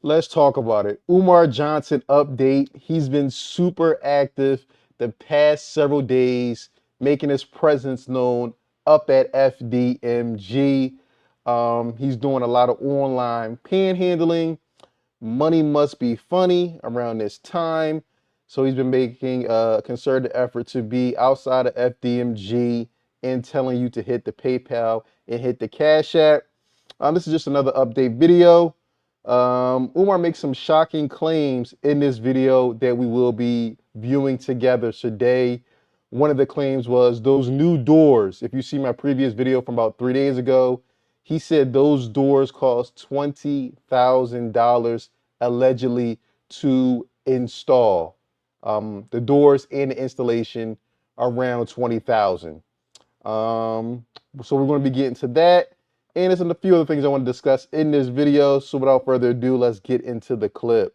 Let's talk about it. Umar Johnson update. He's been super active the past several days, making his presence known up at FDMG. He's doing a lot of online panhandling. Money must be funny around this time. So he's been making a concerted effort to be outside of FDMG and telling you to hit the PayPal and hit the Cash App. This is just another update video. Umar makes some shocking claims in this video that we will be viewing together today. One of the claims was those new doors. If you see my previous video from about 3 days ago, he said those doors cost $20,000 allegedly to install. The doors and the installation around 20,000. So we're going to be getting to that. And there's a few other things I want to discuss in this video. So without further ado, let's get into the clip.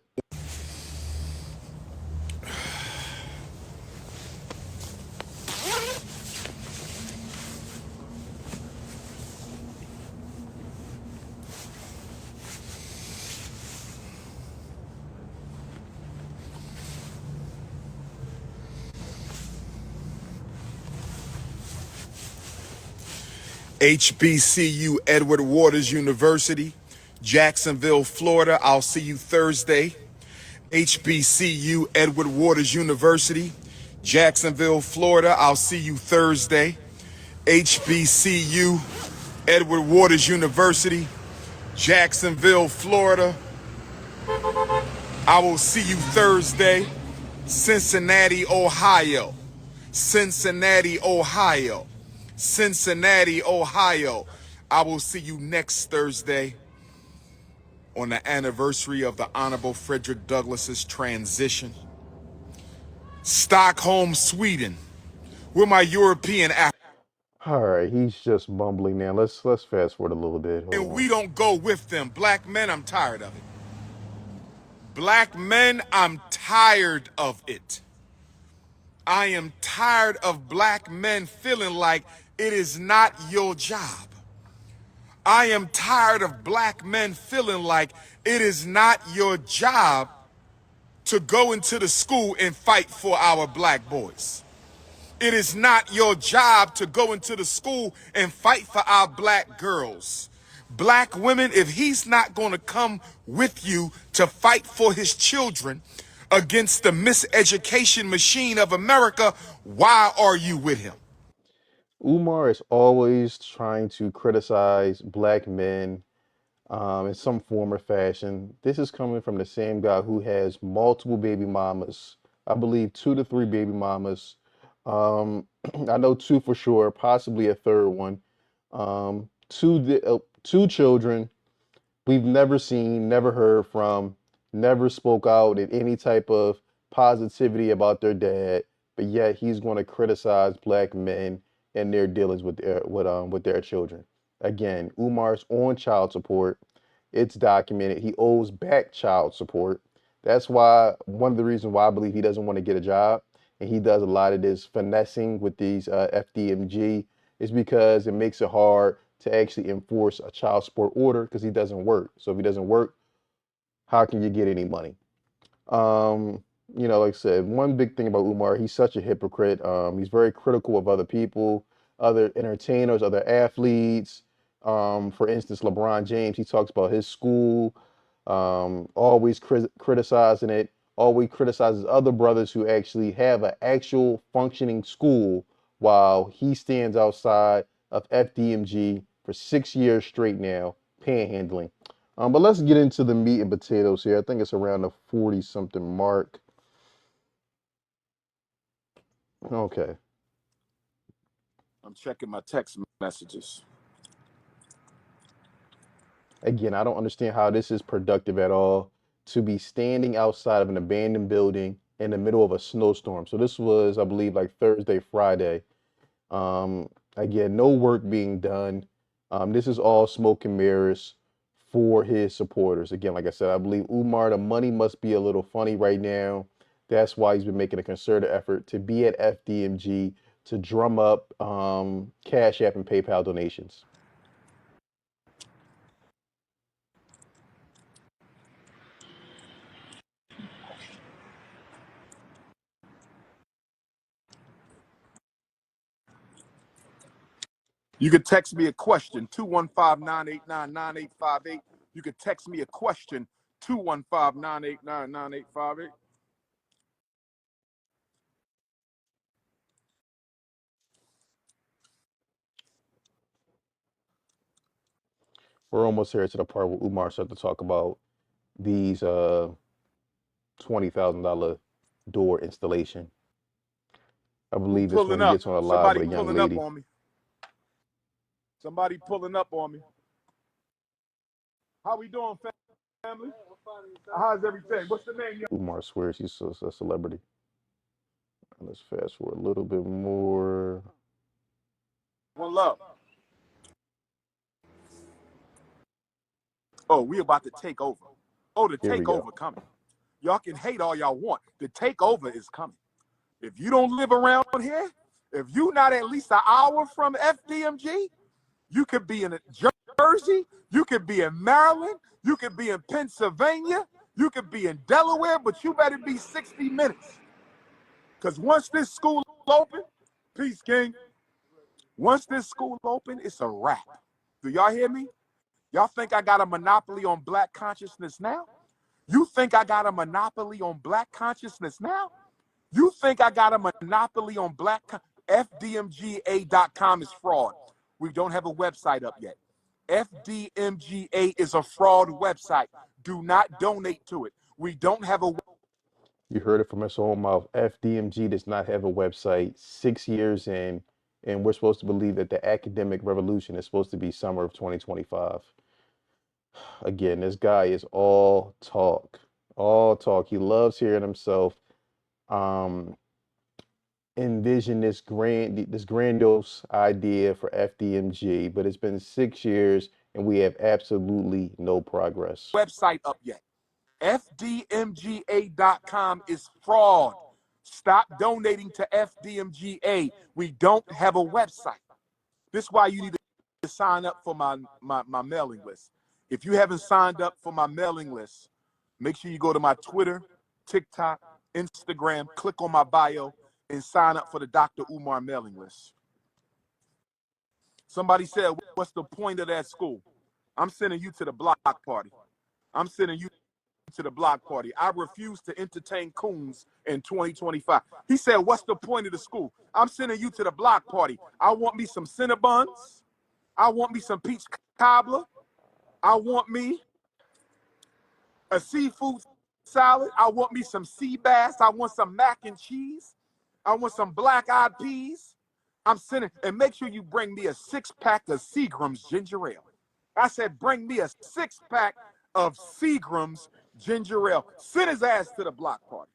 HBCU Edward Waters University, Jacksonville, Florida. I'll see you Thursday. HBCU Edward Waters University, Jacksonville, Florida. I'll see you Thursday. HBCU Edward Waters University, Jacksonville, Florida. I will see you Thursday. Cincinnati, Ohio. Cincinnati, Ohio. Cincinnati, Ohio. I will see you next Thursday on the anniversary of the Honorable Frederick Douglass's transition. Stockholm, Sweden. Where my European All right, he's just mumbling now. Let's fast forward a little bit. Hold and on. we don't go with them. Black men, I'm tired of it. Black men, I'm tired of it. I am tired of black men feeling like it is not your job. I am tired of black men feeling like it is not your job to go into the school and fight for our black boys. It is not your job to go into the school and fight for our black girls. Black women, if he's not going to come with you to fight for his children against the miseducation machine of America, why are you with him? Umar is always trying to criticize black men in some form or fashion. This is coming from the same guy who has multiple baby mamas. I believe 2 to 3 baby mamas. Um, I know two for sure, possibly a third one. Two children we've never seen, never heard from, never spoke out in any type of positivity about their dad, but yet he's going to criticize black men and their dealings with their children. Again, Umar's on child support. It's documented. He owes back child support. That's why one of the reasons why I believe he doesn't want to get a job and he does a lot of this finessing with these FDMG is because it makes it hard to actually enforce a child support order because he doesn't work. So if he doesn't work, how can you get any money? Like I said, one big thing about Umar, he's such a hypocrite. He's very critical of other people, other entertainers, other athletes. For instance, LeBron James, he talks about his school, always criticizing it, always criticizes other brothers who actually have an actual functioning school while he stands outside of FDMG for 6 years straight now, panhandling. But let's get into the meat and potatoes here. I think it's around the 40 something mark. Okay. I'm checking my text messages. Again, I don't understand how this is productive at all to be standing outside of an abandoned building in the middle of a snowstorm. So this was, I believe, like Thursday, Friday. Again, no work being done. This is all smoke and mirrors for his supporters. Again, like I said, I believe Umar, the money must be a little funny right now. That's why he's been making a concerted effort to be at FDMG to drum up Cash App and PayPal donations. You could text me a question, 215-989-9858. You could text me a question, 215-989-9858. We're almost here to the part where Umar started to talk about these $20,000 door installation. I Who believe this when pulling he up? gets on a live Somebody with a young pulling up lady. on me. Somebody pulling up on me. How we doing, family? How's everything? What's the name? Umar swears he's a celebrity. Let's fast forward a little bit more. One love. Oh, we about to take over. Oh, the Here we go. takeover coming. Y'all can hate all y'all want. The takeover is coming. If you don't live around here, if you not at least an hour from FDMG, you could be in Jersey, you could be in Maryland, you could be in Pennsylvania, you could be in Delaware, but you better be 60 minutes. Because once this school open, peace, King. Once this school open, it's a wrap. Do y'all hear me? Y'all think I got a monopoly on black consciousness now? You think I got a monopoly on black consciousness now? You think I got a monopoly on black FDMGA.com is fraud. We don't have a website up yet. FDMGA is a fraud website. Do not donate to it. We don't have a. You heard it from his own mouth. FDMG does not have a website. 6 years in, and we're supposed to believe that the academic revolution is supposed to be summer of 2025. Again, this guy is all talk, all talk. He loves hearing himself um, envision this grandiose idea for FDMG, but it's been 6 years and we have absolutely no progress. Website up yet. FDMGA.com is fraud. Stop donating to FDMGA. We don't have a website. This is why you need to sign up for my mailing list. If you haven't signed up for my mailing list, make sure you go to my Twitter, TikTok, Instagram, click on my bio, and sign up for the Dr. Umar mailing list. Somebody said, what's the point of that school? I'm sending you to the block party. I'm sending you to the block party. I refuse to entertain coons in 2025. He said, what's the point of the school? I'm sending you to the block party. I want me some Cinnabons. I want me some peach cobbler. I want me a seafood salad. I want me some sea bass. I want some mac and cheese. I want some black-eyed peas. I'm sending, and make sure you bring me a 6-pack of Seagram's ginger ale. I said, bring me a 6-pack of Seagram's ginger ale. Send his ass to the block party.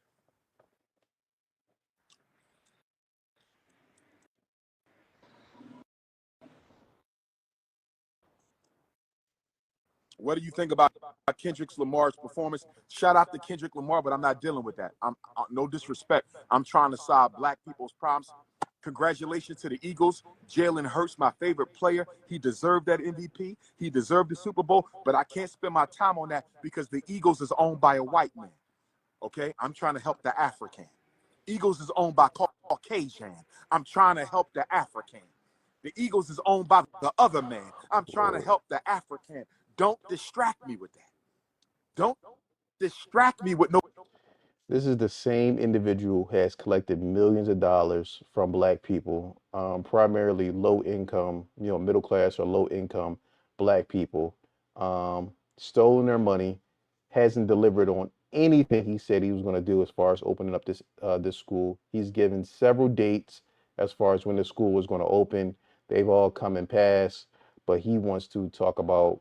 What do you think about Kendrick Lamar's performance? Shout out to Kendrick Lamar, but I'm not dealing with that. No disrespect. I'm trying to solve black people's problems. Congratulations to the Eagles. Jalen Hurts, my favorite player. He deserved that MVP. He deserved the Super Bowl, but I can't spend my time on that because the Eagles is owned by a white man. Okay? I'm trying to help the African. Eagles is owned by Caucasian. I'm trying to help the African. The Eagles is owned by the other man. I'm trying to help the African. Don't distract me with that. Don't distract me with no. This is the same individual who has collected millions of dollars from black people, primarily low income, middle class or low income black people, stolen their money, hasn't delivered on anything he said he was going to do as far as opening up this school. He's given several dates as far as when the school was going to open. They've all come and passed, but he wants to talk about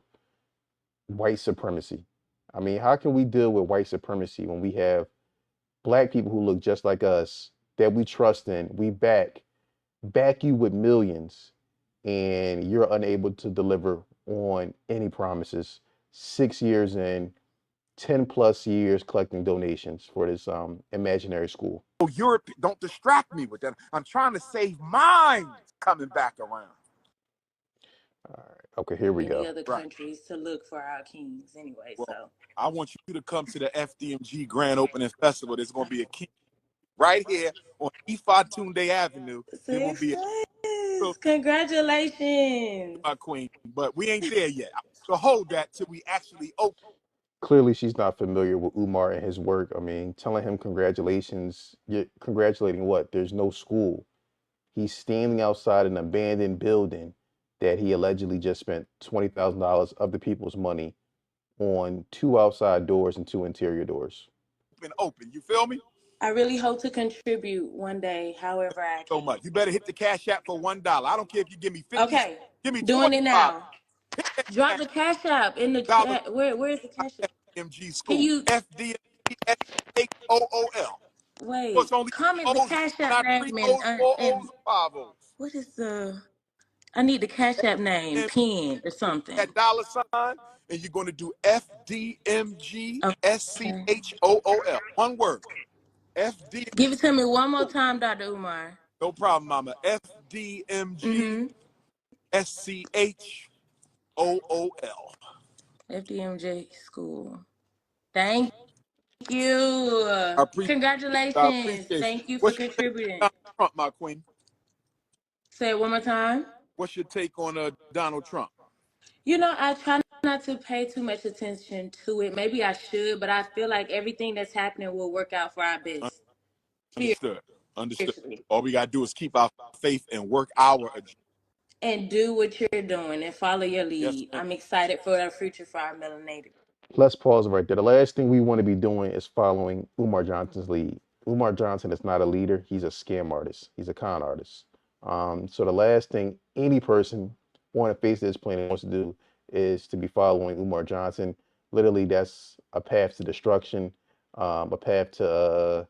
white supremacy. I mean, how can we deal with white supremacy when we have black people who look just like us that we trust in, we back you with millions, and you're unable to deliver on any promises? 6 years in, 10 plus years collecting donations for this imaginary school. Europe, don't distract me with that. I'm trying to save mine coming back around. All right. Okay, here we any go. other countries to look for our kings anyway. Well, So I want you to come to the FDMG Grand Opening Festival. There's going to be a king right here on Ifatunde Avenue. There so will be a excited. So, Congratulations. my queen, but we ain't there yet. So hold that till we actually open. Clearly, she's not familiar with Umar and his work. I mean, telling him congratulations, you're congratulating what? There's no school. He's standing outside an abandoned building that he allegedly just spent $20,000 of the people's money on two outside doors and two interior doors. Open. You feel me? I really hope to contribute one day, however I So can. much. You better hit the cash app for $1. I don't care if you give me 50 cents. Okay, Give me doing it 25. now. Drop the cash app in the Dollar chat. Where's the cash app? FDMG Can school. you FDMGSHOOL. So wait? it's only Comment the O's, cash app not three name O's, four and O's, or five O's. what is the? I need the cash app name And pinned or something. that dollar sign, and you're going to do Okay. FDMGSCHOOL. One word. FD. Give it to me one more time, Dr. Umar. No problem, mama. FDMG Mm-hmm. SCHOOL. FDMJ School. Thank you. I appreciate I Congratulations. appreciate you. Thank you for What's your take contributing. on Donald Trump, my queen? Say it one more time. What's your take on Donald Trump? You know, I try not to pay too much attention to it. Maybe I should, but I feel like everything that's happening will work out for our best. Understood. Understood. Spiritually. All we gotta do is keep our faith and work our agenda. And do what you're doing and follow your Yes, lead. ma'am. I'm excited for the future for our melanated. Let's pause right there. The last thing we want to be doing is following Umar Johnson's lead. Umar Johnson is not a leader. He's a scam artist. He's a con artist. So the last thing any person on the face of this planet wants to do is to be following Umar Johnson. Literally, that's a path to destruction, a path to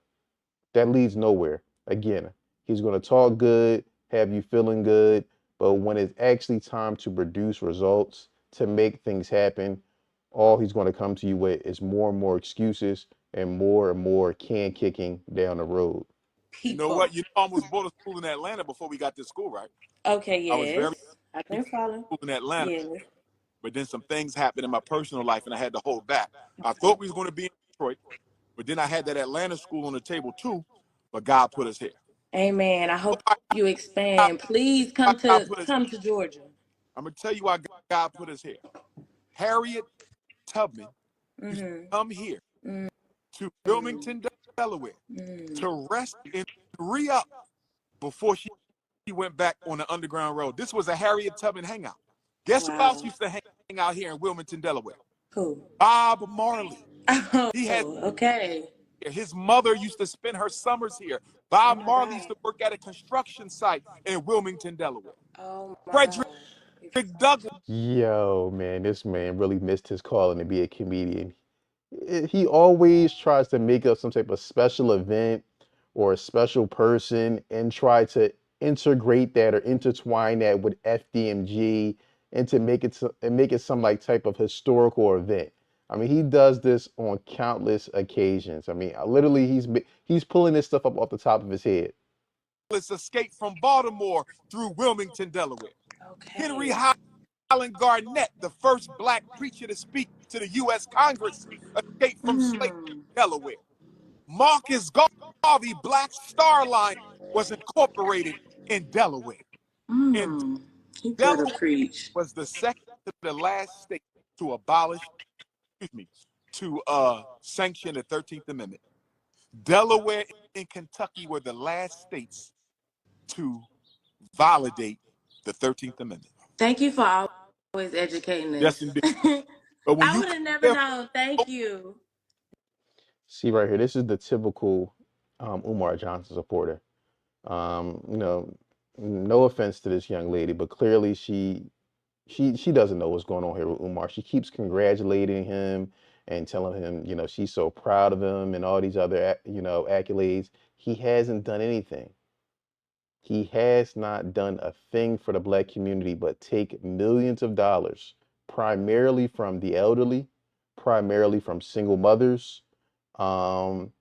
that leads nowhere. Again, he's going to talk good, have you feeling good, but when it's actually time to produce results, to make things happen, all he's going to come to you with is more and more excuses and more can kicking down the road. You know what? People. You know, I almost bought a school in Atlanta before we got this school, right? Okay, I was yes. very I can follow. cool in Atlanta, Yes. but then some things happened in my personal life, and I had to hold back. I thought we was going to be in Detroit, but then I had that Atlanta school on the table too. But God put us here. Amen. I hope Why you expand. Please come God to put us here. come to Georgia. I'm gonna tell you why God put us here. Harriet Tubman used to Mm-hmm. come here to Mm-hmm. Wilmington, Delaware, Mm. to rest and re-up before she went back on the Underground Road. This was a Harriet Tubman hangout. Guess who else Wow. used to hang out here in Wilmington, Delaware? Cool. Bob Marley. He had Oh, okay. his mother used to spend her summers here. Oh Bob my Marley used God. to work at a construction site in Wilmington, Delaware. Oh my Frederick God. Douglass. Yo, man, this man really missed his calling to be a comedian. He always tries to make up some type of special event or a special person and try to integrate that or intertwine that with FDMG and to make it some like type of historical event. I mean, he does this on countless occasions. I mean, literally, he's pulling this stuff up off the top of his head. Escaped from Baltimore through Wilmington, Delaware. Henry Okay. Highland Garnett, the first black preacher to speak to the U.S. Congress, escaped from slavery Mm. in Delaware. Marcus Garvey, Black Star Line, was incorporated in Delaware. And Mm. He better Delaware preach. was the second to the last state to abolish, excuse me, to sanction the 13th Amendment. Delaware and Kentucky were the last states to validate the 13th Amendment. Thank you for always educating Yes, us. indeed. But when I you would come have never here, known. Thank you. See right here, this is the typical Umar Johnson supporter. You know, no offense to this young lady, but clearly she doesn't know what's going on here with Umar. She keeps congratulating him and telling him, she's so proud of him and all these other, accolades. He hasn't done anything. He has not done a thing for the black community but take millions of dollars, primarily from the elderly, primarily from single mothers, um,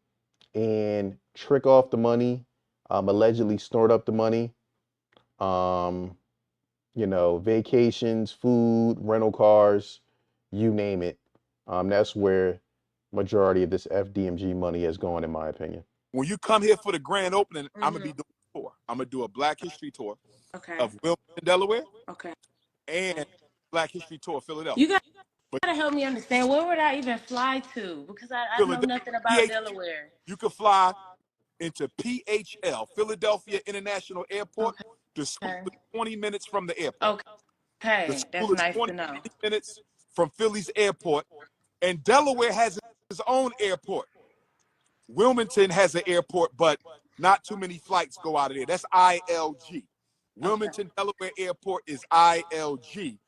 and trick off the money, allegedly snort up the money, um, vacations, food, rental cars, you name it. That's where majority of this FDMG money has gone, in my opinion. when you come here for the grand opening, I'm gonna Hmm. be doing a tour. I'm gonna do a Black History tour. Okay. of Wilmington, Delaware, Okay. and Black History Tour of You Philadelphia. But gotta help me understand. Where would I even fly to? Because I know Philadelphia, nothing about Delaware. you could fly into PHL, Philadelphia International Airport. The school Okay. is 20 minutes from the airport. The Okay. school That's is nice 20 to know. minutes from Philly's airport, and Delaware has its own airport. Wilmington has an airport, but not too many flights go out of there. That's ILG. Okay. Wilmington, Delaware Airport is ILG,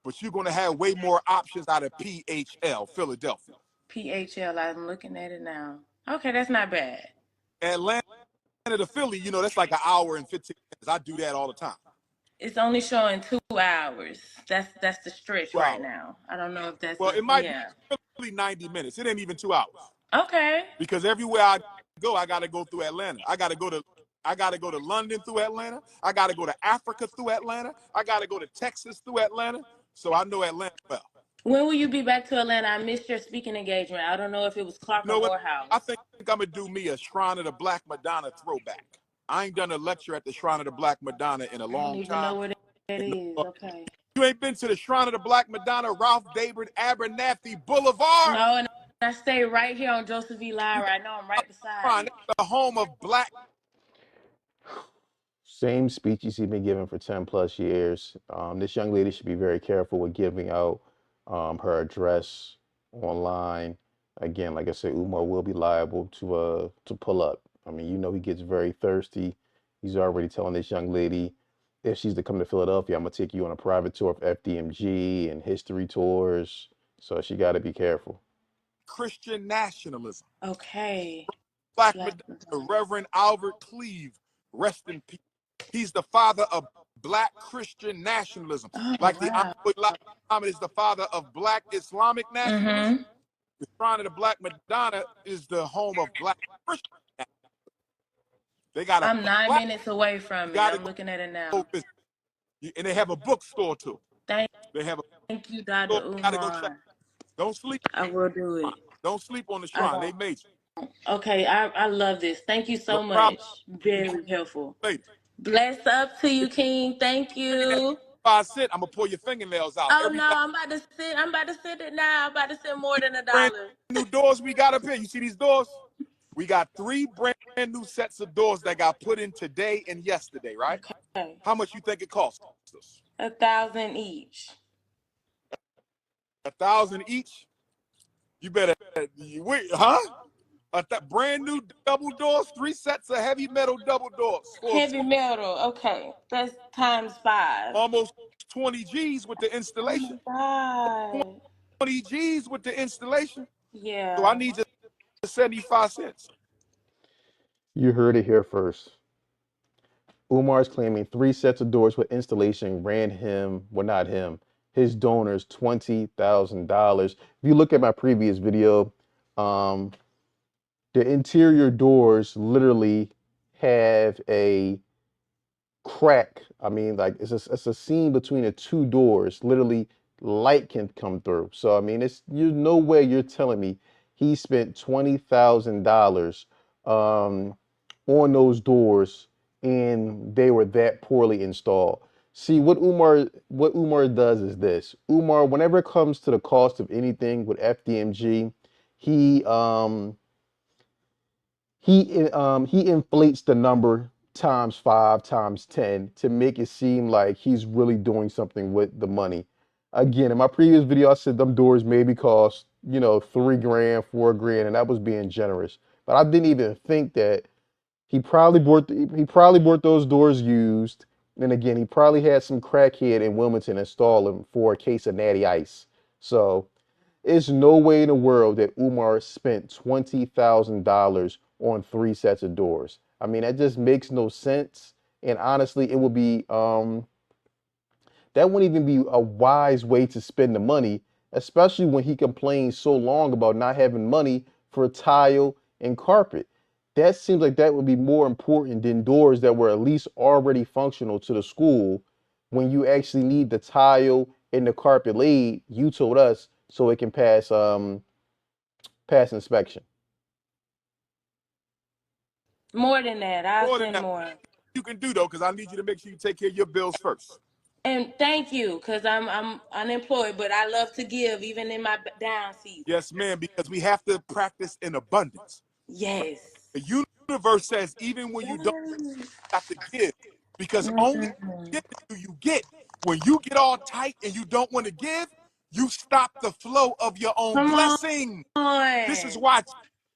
but you're going to have way more options out of PHL, Philadelphia. PHL. I'm looking at it now. Okay, that's not bad. Atlanta to Philly, that's like an hour and 15 minutes. I do that all the time. It's only showing 2 hours. That's the stretch 2 hours. right now. I don't know if that's Well, a it might be yeah. really 90 minutes. It ain't even 2 hours. Okay. Because everywhere I go, I got to go through Atlanta. I got to go to London through Atlanta. I got to go to Africa through Atlanta. I got to go to Texas through Atlanta. So I know Atlanta well. When will you be back to Atlanta? I missed your speaking engagement. I don't know if it was Clark You or know what? Morehouse. I think I'm going to do me a Shrine of the Black Madonna throwback. I ain't done a lecture at the Shrine of the Black Madonna in a I don't long even know time. where that is. Okay. You ain't been to the Shrine of the Black Madonna, Ralph David Abernathy Boulevard? No, and I stay right here on Joseph E. You Lyra. got I know I'm right beside Shrine. it. That's the home of Black. Same speeches he's been giving for 10 plus years. This young lady should be very careful with giving out her address online. Again, like I said, Umar will be liable to pull up. I mean, he gets very thirsty. He's already telling this young lady, if she's to come to Philadelphia, I'm gonna take you on a private tour of FDMG and history tours. So she got to be careful. Christian nationalism. Okay. Black Black Madonna, Madonna. Reverend Albert Cleve, rest in peace. He's the father of Black Christian nationalism. Oh Like the wow. Muhammad is the father of Black Islamic nationalism. Mm-hmm. The Shrine of the Black Madonna is the home of Black Christian nationalism. They got a I'm nine flag. minutes away You from it. got to I'm looking at it go now. visit. And they have a bookstore too. Thank They have a you, Dr. bookstore. You got to go check. Umar. Don't sleep. I will do it. Don't sleep on the I Shrine. They won't. made Okay, I love this. Thank you you. No so problem. much. Very helpful. Later. Bless up to you, King. Thank you. If I sit, I'm gonna pull your fingernails out. Oh Every no, I'm about to sit. I'm about to sit it now. I'm about to sit more than a brand dollar. new doors we got up here. You see these doors? We got 3 brand new sets of doors that got put in today and yesterday, right? Okay. How much you think it cost us? 1,000 each. 1,000 each? You better wait, huh? Brand new double doors, 3 sets of heavy metal double doors for Heavy metal. Okay. That's times 5. almost 20 G's with the Oh my installation. God. 20 G's with the installation. So I Yeah. need just 75 cents. You heard it here first. Umar is claiming 3 sets of doors with installation ran him, well, not him, his donors $20,000. If you look at my previous video, um, the interior doors literally have a crack. I mean, like it's a seam between the two doors. Literally, light can come through. So I mean, you're no way you're telling me he spent $20,000 on those doors and they were that poorly installed. See what Umar does is this. Umar, whenever it comes to the cost of anything with FDMG, he um he inflates the number times 5 times 10 to make it seem like he's really doing something with the money. Again, in my previous video I said them doors maybe cost 3 grand, 4 grand, and that was being generous, but I didn't even think that he probably bought those doors used. And again, he probably had some crackhead in Wilmington install them for a case of natty ice. So there's no way in the world that Umar spent $20,000 on 3 sets of doors. I mean, that just makes no sense. And honestly, it would be that wouldn't even be a wise way to spend the money, especially when he complains so long about not having money for tile and carpet. That seems like that would be more important than doors that were at least already functional to the school when you actually need the tile and the carpet laid, you told us, so it can pass inspection. More than that. I'll More than send that, more. you can do though, because I need you to make sure you take care of your bills first. And thank you, because I'm unemployed, but I love to give even in my down season. Yes, ma'am, because we have to practice in abundance. Yes. The universe says even when you don't have to give, because only Mm. give do you get. When you get all tight and you don't want to give, you stop the flow of your own Come blessing. This is on. why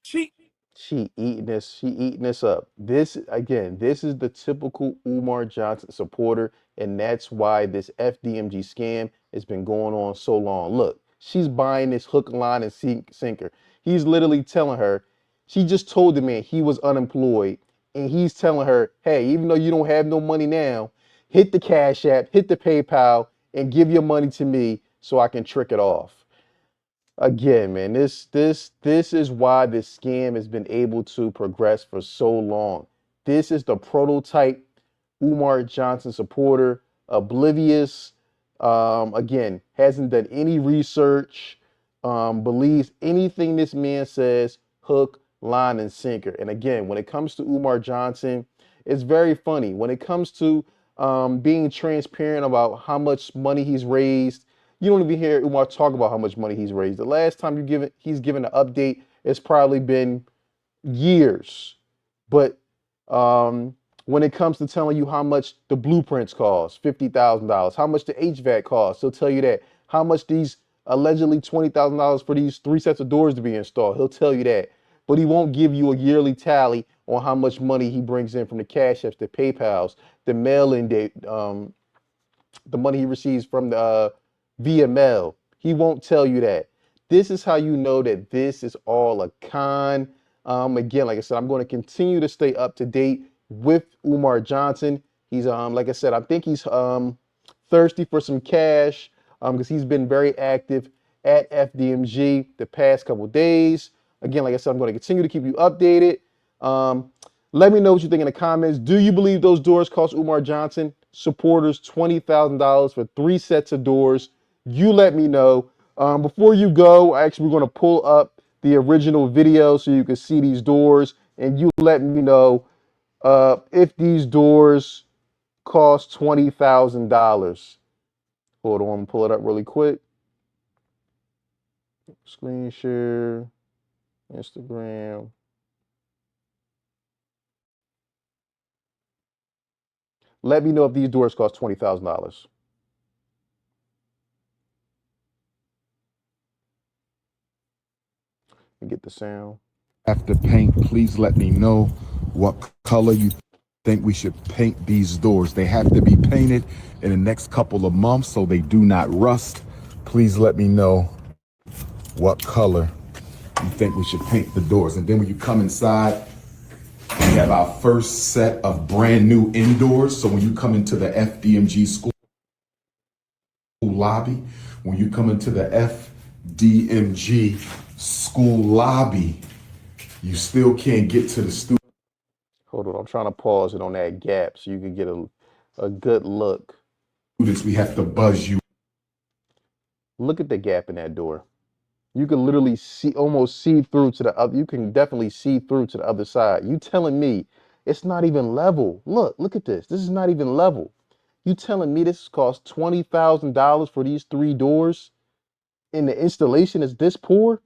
cheat. She eating this up. This again, this is the typical Umar Johnson supporter, and that's why this FDMG scam has been going on so long. Look, she's buying this hook, line, and sinker. He's literally telling her, she just told the man he was unemployed, and he's telling her, hey, even though you don't have no money now, hit the Cash App, hit the PayPal, and give your money to me so I can trick it off. Again, man, this is why this scam has been able to progress for so long. This is the prototype Umar Johnson supporter, oblivious, again, hasn't done any research, believes anything this man says, hook, line, and sinker. And again, when it comes to Umar Johnson, it's very funny. When it comes to being transparent about how much money he's raised, you don't even hear Umar talk about how much money he's raised. The last time he's given an update, it's probably been years. But when it comes to telling you how much the blueprints cost, $50,000, how much the HVAC costs, he'll tell you that. How much these allegedly $20,000 for these 3 sets of doors to be installed, he'll tell you that. But he won't give you a yearly tally on how much money he brings in from the Cash Apps, the PayPals, the mail-in date, the money he receives from the via mail. He won't tell you that. This is how you know that this is all a con. Again, like I said, I'm going to continue to stay up to date with Umar Johnson. He's like I said, I think he's thirsty for some cash because he's been very active at FDMG the past couple days. Again, like I said, I'm going to continue to keep you updated. Um, Let me know what you think in the comments. Do you believe those doors cost Umar Johnson supporters $20,000 for 3 sets of doors? You let me know. Before you go, actually, we're going to pull up the original video so you can see these doors, and you let me know if these doors cost $20,000. Hold on, pull it up really quick. Screen share, Instagram. Let me know if these doors cost $20,000. And get the sound. After paint, please let me know what color you think we should paint these doors. They have to be painted in the next couple of months so they do not rust. Please let me know what color you think we should paint the doors. And then when you come inside, we have our first set of brand new indoors. So when you come into the FDMG school lobby, when you come into the FDMG school lobby, you still can't get to the students. Hold on, I'm trying to pause it on that gap so you can get a good look. We have to buzz you. Look at the gap in that door. You can literally see, almost see through to the other. You can definitely see through to the other side. You telling me it's not even level? Look at this. This is not even level. You telling me this costs $20,000 for these 3 doors, and the installation is this poor?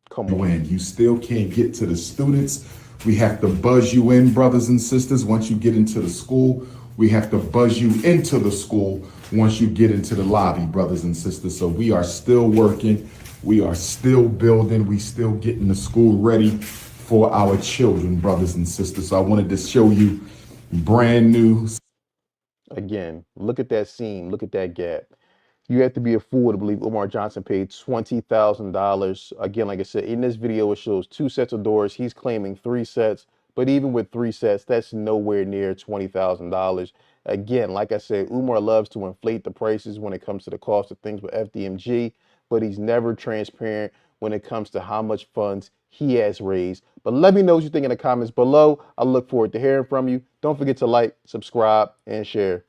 Come on. When you still can't get to the students, we have to buzz you in, brothers and sisters. Once you get into the school, we have to buzz you into the school once you get into the lobby, brothers and sisters. So we are still working. We are still building. We still getting the school ready for our children, brothers and sisters. So I wanted to show you brand new. Again, look at that seam. Look at that gap. You have to be a fool to believe Umar Johnson paid $20,000. Again, like I said, in this video, it shows 2 sets of doors. He's claiming 3 sets, but even with 3 sets, that's nowhere near $20,000. Again, like I said, Umar loves to inflate the prices when it comes to the cost of things with FDMG, but he's never transparent when it comes to how much funds he has raised. But let me know what you think in the comments below. I look forward to hearing from you. Don't forget to like, subscribe, and share.